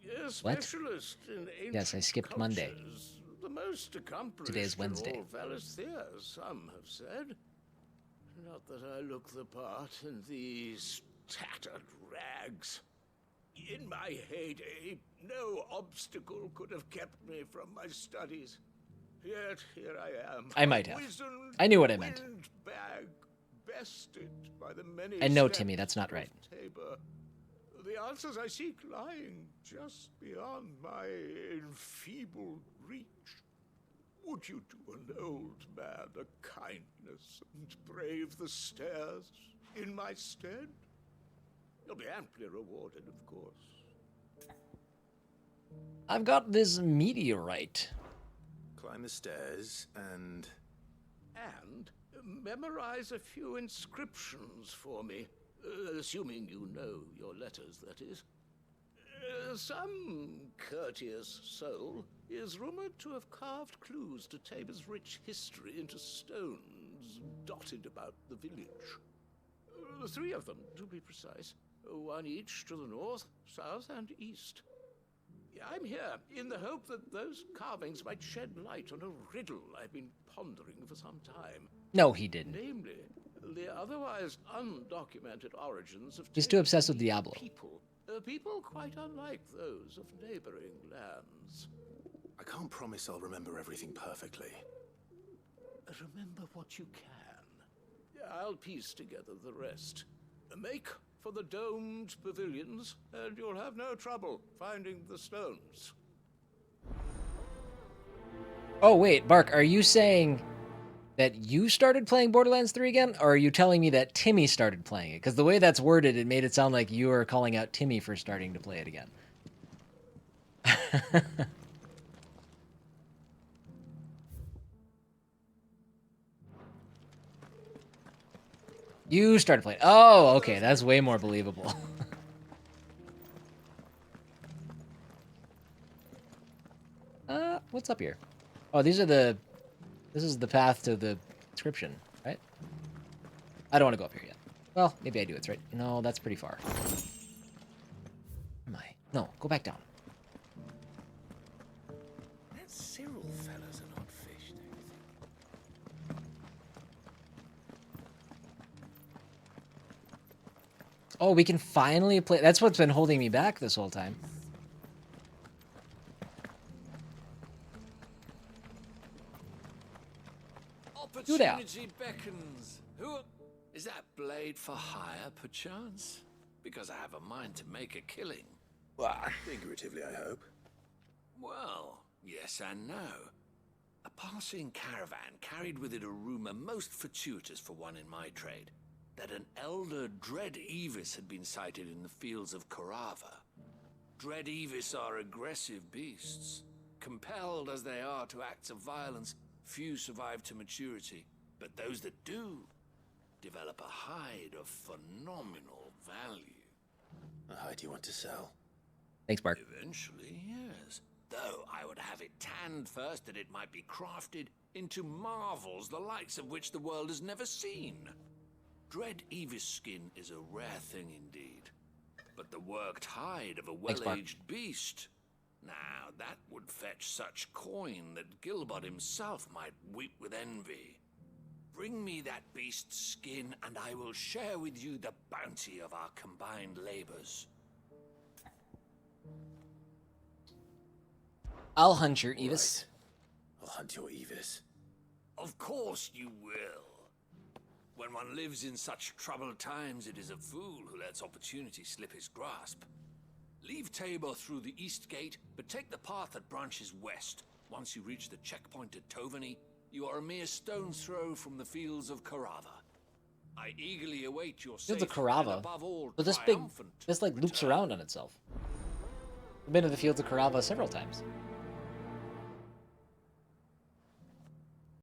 Speaker 19: A
Speaker 1: What?
Speaker 19: specialist in ancient
Speaker 1: Yes, I skipped Monday.
Speaker 19: cultures. The most accomplished
Speaker 1: Today's
Speaker 19: in
Speaker 1: Wednesday.
Speaker 19: all Valisthea, some have said. Not that I look the part in these tattered rags. In my heyday, no obstacle could have kept me from my studies. Yet here I am.
Speaker 1: I might have.
Speaker 19: Wizened,
Speaker 1: I knew what I meant.
Speaker 19: windbag, bested by the many
Speaker 1: And no,
Speaker 19: steps
Speaker 1: Timmy, that's not
Speaker 19: of
Speaker 1: right.
Speaker 19: Tabor. The answers I seek lying just beyond my enfeebled reach. Would you do an old man a kindness and brave the stairs in my stead? You'll be amply rewarded, of course.
Speaker 1: I've got this meteorite.
Speaker 2: Climb the stairs and...
Speaker 19: And memorize a few inscriptions for me, assuming you know your letters, that is. Some courteous soul is rumored to have carved clues to Tabor's rich history into stones dotted about the village. 3 of them, to be precise. 1 each to the north, south, and east. I'm here in the hope that those carvings might shed light on a riddle I've been pondering for some time.
Speaker 1: No, he didn't.
Speaker 19: Namely, the otherwise undocumented origins of
Speaker 1: He's too obsessed with Diablo.
Speaker 19: people. People quite unlike those of neighboring lands.
Speaker 2: I can't promise I'll remember everything perfectly.
Speaker 19: Remember what you can. I'll piece together the rest. Make for the domed pavilions, and you'll have no trouble finding the stones.
Speaker 1: Oh, wait, Bark, are you saying that you started playing Borderlands 3 again? Or are you telling me that Timmy started playing it? Because the way that's worded, it made it sound like you were calling out Timmy for starting to play it again. You started playing. Oh, okay, that's way more believable. What's up here? Oh, these are the... This is the path to the inscription, right? I don't want to go up here yet. Well, maybe I do. It's right. No, that's pretty far. Where am I? No, go back down.
Speaker 19: That Cyril fella's an odd fish, don't you think?
Speaker 1: Oh, we can finally play. That's what's been holding me back this whole time.
Speaker 19: Opportunity beckons. Who is that blade for hire, perchance? Because I have a mind to make a killing.
Speaker 2: Well, figuratively, I hope.
Speaker 19: Well, yes and no. A passing caravan carried with it a rumor most fortuitous for one in my trade, that an elder Dread Evis had been sighted in the fields of Carava. Dread Evis are aggressive beasts. Compelled as they are to acts of violence, few survive to maturity, but those that do develop a hide of phenomenal value.
Speaker 2: A hide you want to sell?
Speaker 1: Thanks, Mark.
Speaker 19: Eventually, yes. Though I would have it tanned first that it might be crafted into marvels the likes of which the world has never seen. Dread Evis skin is a rare thing indeed. But the worked hide of a well-aged beast... Now, that would fetch such coin that Gilbert himself might weep with envy. Bring me that beast's skin, and I will share with you the bounty of our combined labors.
Speaker 1: I'll hunt your Evis.
Speaker 2: I'll hunt your Evis.
Speaker 19: Of course you will. When one lives in such troubled times, it is a fool who lets opportunity slip his grasp. Leave Tabor through the east gate, but take the path that branches west. Once you reach the checkpoint at Tovany, you are a mere stone's throw from the fields of Carava. I eagerly await your
Speaker 1: Fields
Speaker 19: safe
Speaker 1: of Carava.
Speaker 19: and above all
Speaker 1: But this like loops around on itself. I've been to the fields of Carava several times.